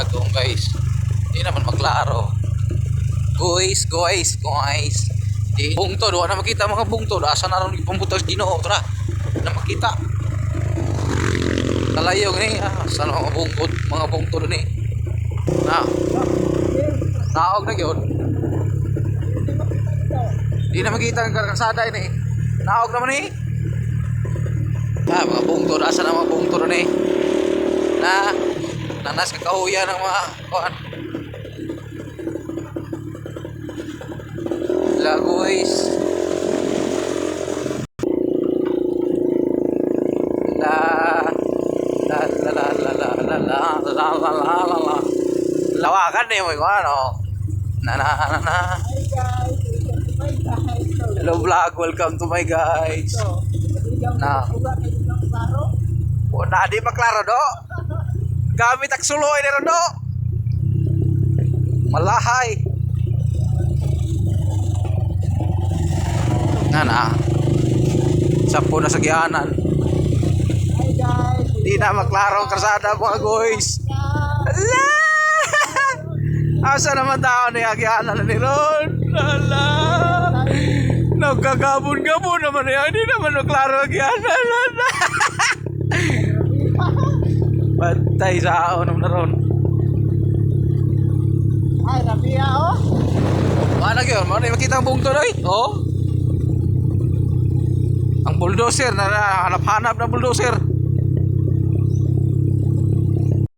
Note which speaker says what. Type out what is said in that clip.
Speaker 1: dagong guys. Hindi naman maklaro. Guys. Di bungtod, wala na makita mga bungtod. Asa na ron ipambutas Ginoo tra. Na makita. Kalayong ni, asa na mga bungtod ni. Na. Naog na gyud. Di na makita ang kalsada ini. Naog naman ni. Mga bungtod, asa na mga bungtod ni. Nanas kakahuyan ng mga kuan. La guys. Lawakan nih mo ano. Hello vlog, welcome to my guys. Na. Na di maklaro do. Gamit ak suloy ni do. Malahay. Sampo na sa gianan. Di na maklaro ang karsada mga guys. Ala! Asa naman tao ni agianan ni Ron? Ala! Nagkagabon-gabon naman yan. Di naman maklaro agianan. Patay sa aon na Ron.
Speaker 2: Ay, nabiya oh.
Speaker 1: Mana yun? Mana yung makita ang bungto na eh? Oh? Ang bulldozer na hanap-hanap na bulldozer.